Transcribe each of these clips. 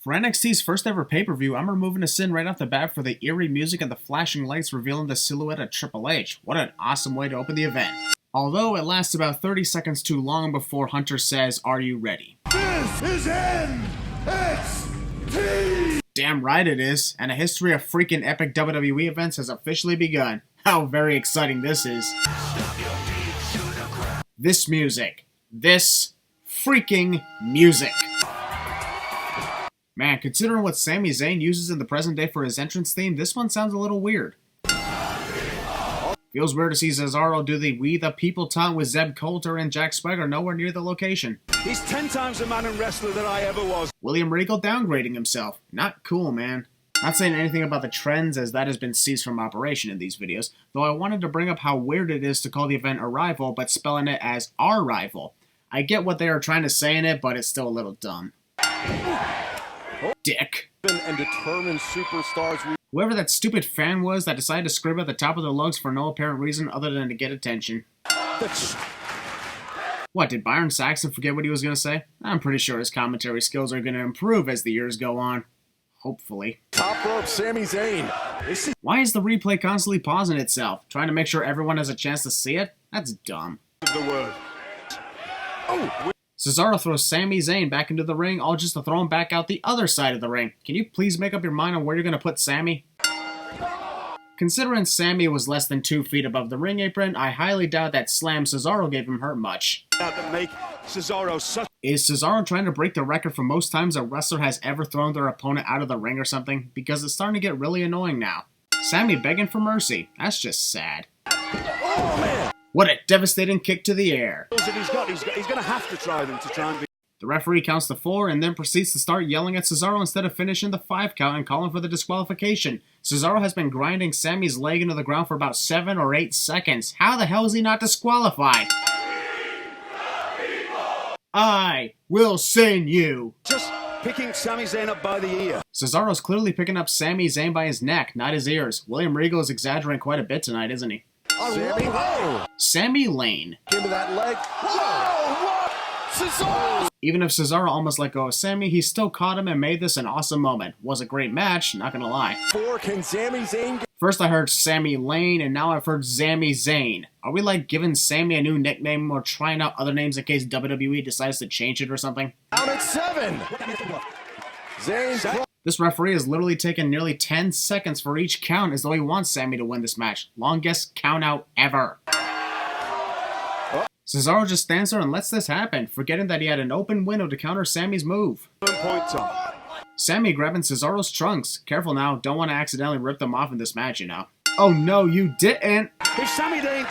For NXT's first ever pay-per-view, I'm removing a sin right off the bat for the eerie music and the flashing lights revealing the silhouette of Triple H. What an awesome way to open the event. Although it lasts about 30 seconds too long before Hunter says, "Are you ready?" This is NXT! Damn right it is, and a history of freaking epic WWE events has officially begun. How very exciting this is. This music. This freaking music. Man, considering what Sami Zayn uses in the present day for his entrance theme, this one sounds a little weird. Feels weird to see Cesaro do the "We the People" taunt with Zeb Coulter and Jack Swagger nowhere near the location. He's 10 times the man and wrestler that I ever was. William Regal downgrading himself. Not cool, man. Not saying anything about the trends, as that has been ceased from operation in these videos, though I wanted to bring up how weird it is to call the event Arrival, but spelling it as our rival. I get what they are trying to say in it, but it's still a little dumb. Dick. And determined superstars. Whoever that stupid fan was that decided to scream at the top of their lungs for no apparent reason other than to get attention. What, did Byron Saxton forget what he was going to say? I'm pretty sure his commentary skills are going to improve as the years go on. Hopefully. Top rope, Sami Zayn. Why is the replay constantly pausing itself? Trying to make sure everyone has a chance to see it? That's dumb. The word. Oh. Cesaro throws Sami Zayn back into the ring, all just to throw him back out the other side of the ring. Can you please make up your mind on where you're going to put Sami? Considering Sami was less than 2 feet above the ring apron, I highly doubt that slam Cesaro gave him hurt much. Is Cesaro trying to break the record for most times a wrestler has ever thrown their opponent out of the ring or something? Because it's starting to get really annoying now. Sami begging for mercy. That's just sad. Oh, man. What a devastating kick to the air. He's going to have to try them to try and be. The referee counts to 4 and then proceeds to start yelling at Cesaro instead of finishing the 5 count and calling for the disqualification. Cesaro has been grinding Sami's leg into the ground for about 7 or 8 seconds. How the hell is he not disqualified? I will send you. Just picking Sami Zayn up by the ear. Cesaro's clearly picking up Sami Zayn by his neck, not his ears. William Regal is exaggerating quite a bit tonight, isn't he? Sami Lane. Into that leg. Whoa! Cesaro! Even if Cesaro almost let go of Sami, he still caught him and made this an awesome moment. Was a great match, not gonna lie. 4, can Sami Zayn get... First I heard Sami Lane, and now I've heard Sami Zayn. Are we like giving Sami a new nickname or trying out other names in case WWE decides to change it or something? Out at 7! Zayn... This referee has literally taken nearly 10 seconds for each count as though he wants Sami to win this match. Longest count out ever. Cesaro just stands there and lets this happen, forgetting that he had an open window to counter Sami's move. Sami grabbing Cesaro's trunks. Careful now, don't want to accidentally rip them off in this match, you know. Oh no, you didn't! Sami Lane,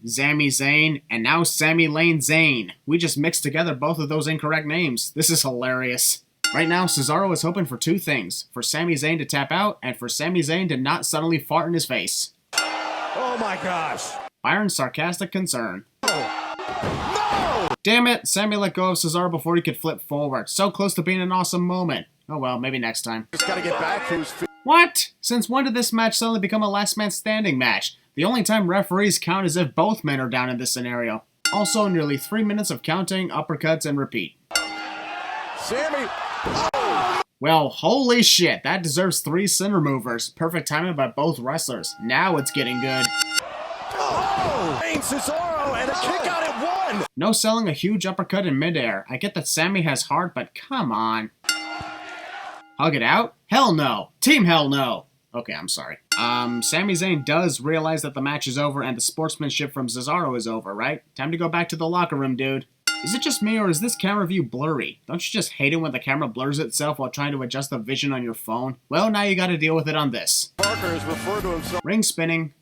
Sami Zayn, and now Sami Lane Zayn. We just mixed together both of those incorrect names. This is hilarious. Right now, Cesaro is hoping for 2 things. For Sami Zayn to tap out, and for Sami Zayn to not suddenly fart in his face. Oh my gosh! Byron's sarcastic concern. No! Damn it, Sami let go of Cesaro before he could flip forward. So close to being an awesome moment. Oh well, maybe next time. Just gotta get back to his feet. What? Since when did this match suddenly become a last man standing match? The only time referees count is if both men are down in this scenario. Also, nearly 3 minutes of counting, uppercuts, and repeat. Sami... Well, holy shit, that deserves 3 sin removers. Perfect timing by both wrestlers. Now it's getting good. Oh! Cesaro and a kick out at 1! No selling a huge uppercut in midair. I get that Sami has heart, but come on. Hug it out? Hell no. Team hell no. Okay, I'm sorry. Sami Zayn does realize that the match is over and the sportsmanship from Cesaro is over, right? Time to go back to the locker room, dude. Is it just me, or is this camera view blurry? Don't you just hate it when the camera blurs itself while trying to adjust the vision on your phone? Well, now you gotta deal with it on this. Parker is referred to himself. Ring spinning.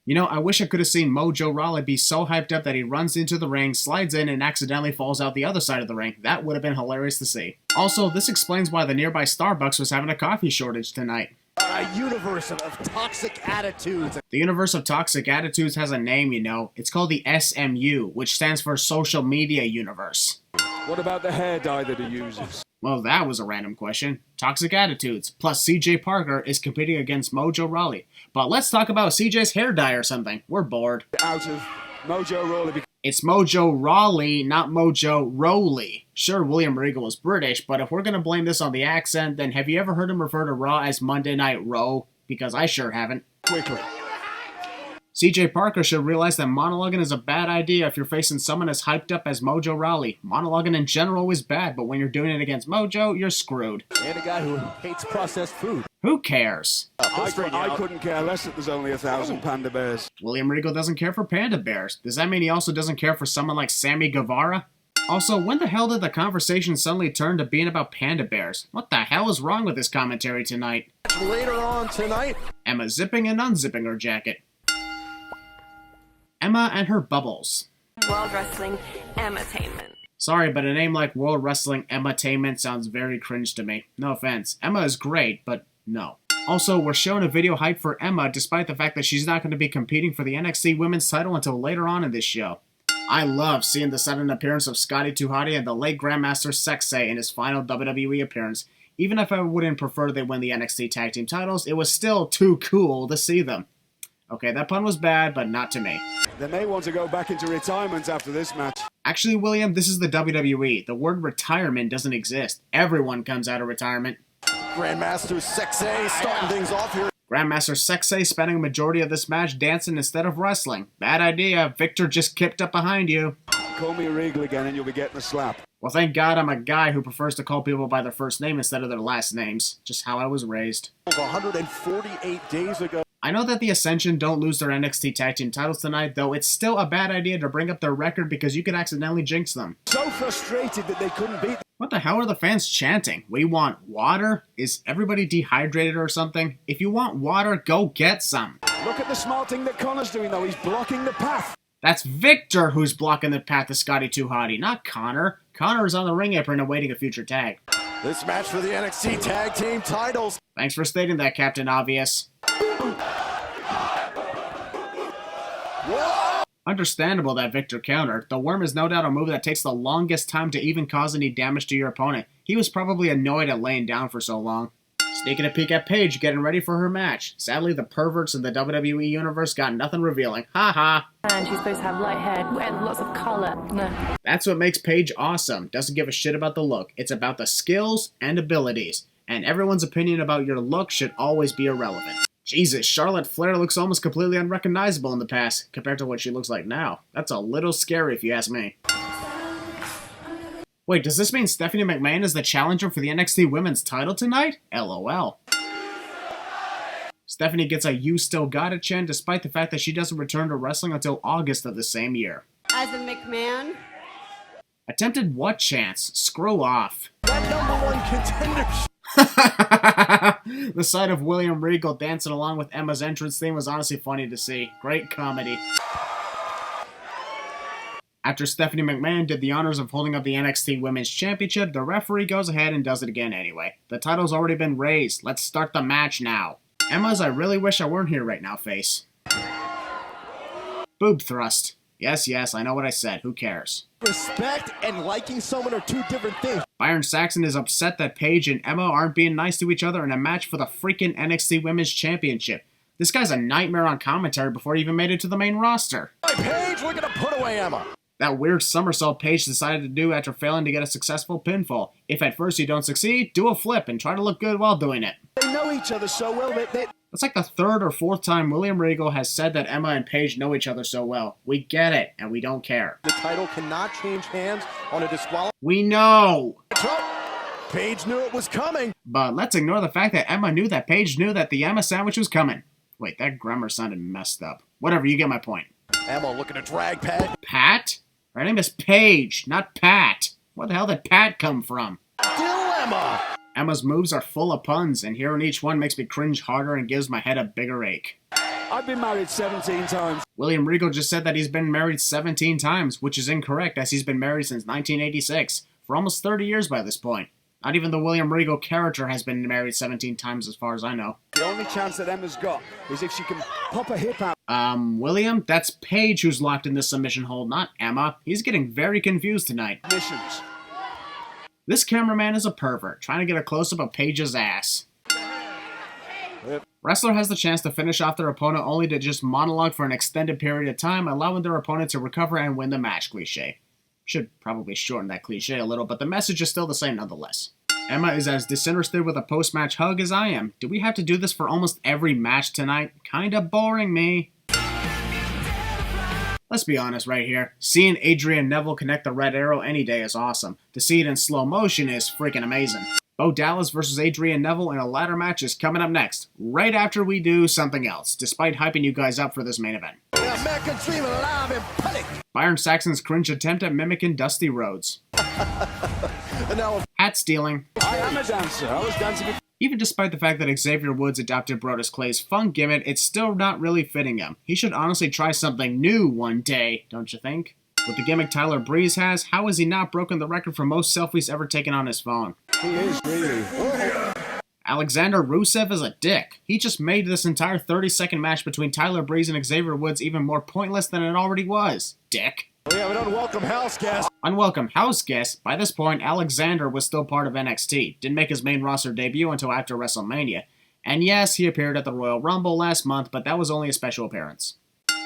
You know, I wish I could have seen Mojo Rawley be so hyped up that he runs into the ring, slides in, and accidentally falls out the other side of the ring. That would have been hilarious to see. Also, this explains why the nearby Starbucks was having a coffee shortage tonight. A universe of toxic attitudes. The universe of toxic attitudes has a name, you know. It's called the SMU, which stands for Social Media Universe. What about the hair dye that he uses? Well, that was a random question. Toxic attitudes, plus CJ Parker is competing against Mojo Rawley. But let's talk about CJ's hair dye or something. We're bored. Out of Mojo Rawley. It's Mojo Rawley, not Mojo Rowley. Sure, William Regal is British, but if we're going to blame this on the accent, then have you ever heard him refer to Raw as Monday Night Raw? Because I sure haven't. Quickly. CJ Parker should realize that monologuing is a bad idea if you're facing someone as hyped up as Mojo Rawley. Monologuing in general is bad, but when you're doing it against Mojo, you're screwed. And a guy who hates processed food. Who cares? I couldn't care less that there's only 1,000 panda bears. William Regal doesn't care for panda bears. Does that mean he also doesn't care for someone like Sammy Guevara? Also, when the hell did the conversation suddenly turn to being about panda bears? What the hell is wrong with this commentary tonight? Later on tonight, Emma zipping and unzipping her jacket. Emma and her bubbles. World Wrestling Emma-tainment. Sorry, but a name like World Wrestling Emma-tainment sounds very cringe to me. No offense. Emma is great, but no. Also, we're showing a video hype for Emma despite the fact that she's not going to be competing for the NXT Women's title until later on in this show. I love seeing the sudden appearance of Scotty 2 Hotty and the late Grandmaster Sexay in his final WWE appearance. Even if I wouldn't prefer they win the NXT Tag Team titles, it was still too cool to see them. Okay, that pun was bad, but not to me. They may want to go back into retirement after this match. Actually, William, this is the WWE. The word retirement doesn't exist. Everyone comes out of retirement. Grandmaster Sexay starting things off here. Grandmaster Sexay spending a majority of this match dancing instead of wrestling. Bad idea. Victor just kicked up behind you. Call me Regal again and you'll be getting a slap. Well, thank God I'm a guy who prefers to call people by their first name instead of their last names. Just how I was raised. 148 days ago. I know that the Ascension don't lose their NXT Tag Team titles tonight, though it's still a bad idea to bring up their record because you could accidentally jinx them. So frustrated that they couldn't beat them. What the hell are the fans chanting? We want water? Is everybody dehydrated or something? If you want water, go get some. Look at the smart thing that Connor's doing though. He's blocking the path. That's Victor who's blocking the path to Scotty 2 Hotty, not Connor. Connor is on the ring apron awaiting a future tag. This match for the NXT Tag Team titles. Thanks for stating that, Captain Obvious. Understandable that Victor countered. The worm is no doubt a move that takes the longest time to even cause any damage to your opponent. He was probably annoyed at laying down for so long. Sneaking a peek at Paige getting ready for her match. Sadly, the perverts in the WWE Universe got nothing revealing. Ha ha! And she's supposed to have light hair and lots of colour. No. That's what makes Paige awesome. Doesn't give a shit about the look. It's about the skills and abilities. And everyone's opinion about your look should always be irrelevant. Jesus, Charlotte Flair looks almost completely unrecognizable in the past, compared to what she looks like now. That's a little scary if you ask me. Wait, does this mean Stephanie McMahon is the challenger for the NXT Women's title tonight? LOL. Stephanie gets a "you still got it" chant despite the fact that she doesn't return to wrestling until August of the same year. As a McMahon? Attempted what chance? Screw off. That #1 contender. The sight of William Regal dancing along with Emma's entrance theme was honestly funny to see. Great comedy. After Stephanie McMahon did the honors of holding up the NXT Women's Championship, the referee goes ahead and does it again anyway. The title's already been raised. Let's start the match now. Emma's "I really wish I weren't here right now" face. Boob thrust. Yes, I know what I said. Who cares? Respect and liking someone are two different things. Byron Saxton is upset that Paige and Emma aren't being nice to each other in a match for the freaking NXT Women's Championship. This guy's a nightmare on commentary before he even made it to the main roster. Hey, Paige, looking to put away Emma. That weird somersault Paige decided to do after failing to get a successful pinfall. If at first you don't succeed, do a flip and try to look good while doing it. They know each other so well that That's like the third or fourth time William Regal has said that Emma and Paige know each other so well. We get it, and we don't care. the title cannot change hands on a disqualification. We know! Paige knew it was coming. But let's ignore the fact that Emma knew that Paige knew that the Emma sandwich was coming. Wait, that grammar sounded messed up. Whatever, you get my point. Emma looking to drag Pat. Pat? Her name is Paige, not Pat. Where the hell did Pat come from? Still Emma. Emma's moves are full of puns, and hearing each one makes me cringe harder and gives my head a bigger ache. I've been married 17 times. William Regal just said that he's been married 17 times, which is incorrect as he's been married since 1986, for almost 30 years by this point. Not even the William Regal character has been married 17 times as far as I know. The only chance that Emma's got is if she can pop a hip out. William, that's Paige who's locked in this submission hold, not Emma. He's getting very confused tonight. Missions. This cameraman is a pervert, trying to get a close-up of Paige's ass. Wrestler has the chance to finish off their opponent only to just monologue for an extended period of time, allowing their opponent to recover and win the match cliche. Should probably shorten that cliche a little, but the message is still the same nonetheless. Emma is as disinterested with a post-match hug as I am. Do we have to do this for almost every match tonight? Kinda boring me. Let's be honest right here. Seeing Adrian Neville connect the red arrow any day is awesome. To see it in slow motion is freaking amazing. Bo Dallas versus Adrian Neville in a ladder match is coming up next, right after we do something else, despite hyping you guys up for this main event. Byron Saxton's cringe attempt at mimicking Dusty Rhodes. Hat stealing. I am a dancer. I was dancing before. Even despite the fact that Xavier Woods adopted Brodus Clay's fun gimmick, it's still not really fitting him. He should honestly try something new one day, don't you think? With the gimmick Tyler Breeze has, how has he not broken the record for most selfies ever taken on his phone? He is really. Alexander Rusev is a dick. He just made this entire 30-second match between Tyler Breeze and Xavier Woods even more pointless than it already was. Dick. We have an unwelcome house guest. Unwelcome house guest. By this point, Alexander was still part of NXT. Didn't make his main roster debut until after WrestleMania. And yes, he appeared at the Royal Rumble last month, but that was only a special appearance.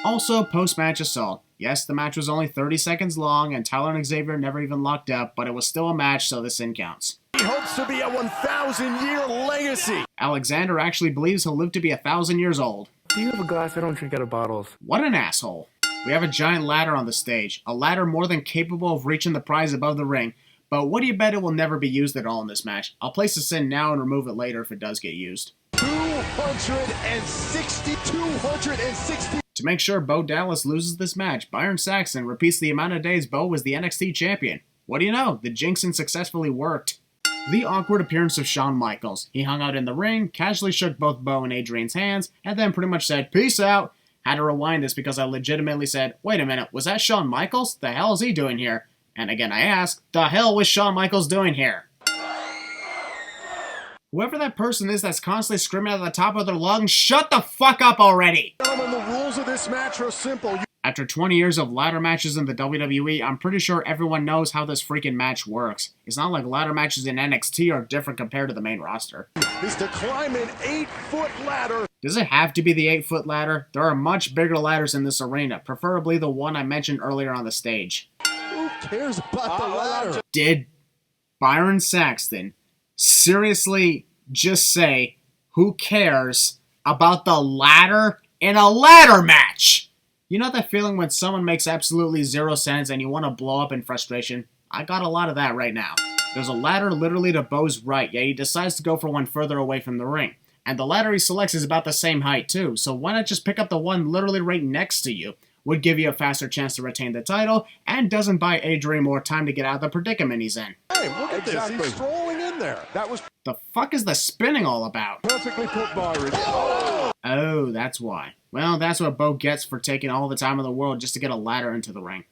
Also, post-match assault. Yes, the match was only 30 seconds long, and Tyler and Xavier never even locked up, but it was still a match, so this in counts. He hopes to be a 1,000-year legacy. Alexander actually believes he'll live to be 1,000 years old. Do you have a glass? I don't drink out of bottles. What an asshole. We have a giant ladder on the stage, a ladder more than capable of reaching the prize above the ring, but what do you bet it will never be used at all in this match? I'll place this in now and remove it later if it does get used. 260. To make sure Bo Dallas loses this match, Byron Saxton repeats the amount of days Bo was the NXT champion. What do you know? The jinxing successfully worked. The awkward appearance of Shawn Michaels. He hung out in the ring, casually shook both Bo and Adrian's hands, and then pretty much said, "Peace out." Had to rewind this because I legitimately said, wait a minute, was that Shawn Michaels? The hell is he doing here? And again I ask, the hell was Shawn Michaels doing here? Whoever that person is that's constantly screaming at the top of their lungs, shut the fuck up already! Gentlemen, the rules of this match are simple. After 20 years of ladder matches in the WWE, I'm pretty sure everyone knows how this freaking match works. It's not like ladder matches in NXT are different compared to the main roster. Is to climb an 8-foot ladder. Does it have to be the 8-foot ladder? There are much bigger ladders in this arena, preferably the one I mentioned earlier on the stage. Who cares about the ladder? Did Byron Saxton seriously just say, who cares about the ladder in a ladder match? You know that feeling when someone makes absolutely zero sense and you want to blow up in frustration? I got a lot of that right now. There's a ladder literally to Bo's right, yet he decides to go for one further away from the ring. And the ladder he selects is about the same height too, so why not just pick up the one literally right next to you? Would give you a faster chance to retain the title, and doesn't buy Adrian more time to get out of the predicament he's in. Hey, look at this. He's strolling in there. That was The fuck is the spinning all about? perfectly put, Byron. Oh, that's why. Well, that's what Bo gets for taking all the time in the world just to get a ladder into the ring.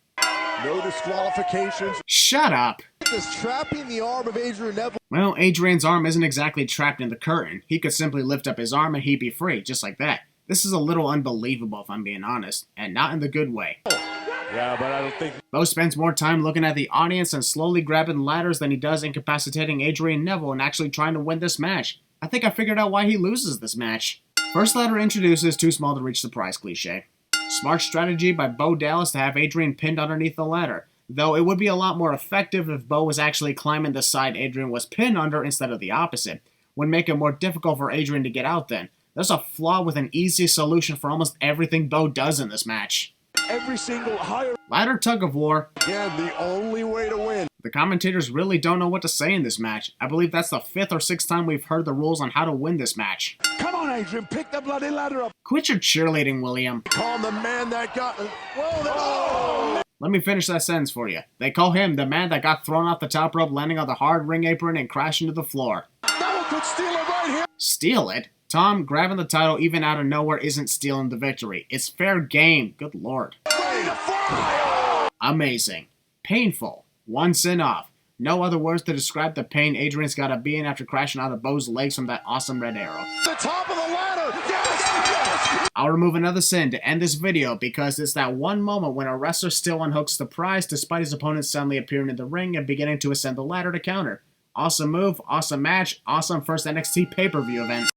No disqualifications. Shut up! This trapping the arm of Adrian Neville. Well, Adrian's arm isn't exactly trapped in the curtain. He could simply lift up his arm and he'd be free, just like that. This is a little unbelievable if I'm being honest, and not in the good way. Yeah, but I don't think... Bo spends more time looking at the audience and slowly grabbing ladders than he does incapacitating Adrian Neville and actually trying to win this match. I think I figured out why he loses this match. First ladder introduces too small to reach the prize cliche. Smart strategy by Bo Dallas to have Adrian pinned underneath the ladder, though it would be a lot more effective if Bo was actually climbing the side Adrian was pinned under instead of the opposite. Would make it more difficult for Adrian to get out then. There's a flaw with an easy solution for almost everything Bo does in this match. Every single higher... Ladder tug of war. Again, the only way to win. The commentators really don't know what to say in this match. I believe that's the 5th or 6th time we've heard the rules on how to win this match. Come on, Adrian, pick the bloody ladder up. Quit your cheerleading, William. Call him the man that got... Whoa, Let me finish that sentence for you. They call him the man that got thrown off the top rope, landing on the hard ring apron and crashing to the floor. that one could steal it right here. Steal it? Tom, grabbing the title even out of nowhere isn't stealing the victory. It's fair game. Good lord. Ready to fly. Amazing. Painful. One sin off. No other words to describe the pain Adrian's gotta be in after crashing out of Bo's legs from that awesome red arrow. The top of the ladder. Yes. I'll remove another sin to end this video because it's that one moment when a wrestler still unhooks the prize despite his opponent suddenly appearing in the ring and beginning to ascend the ladder to counter. Awesome move, awesome match, awesome first NXT pay-per-view event.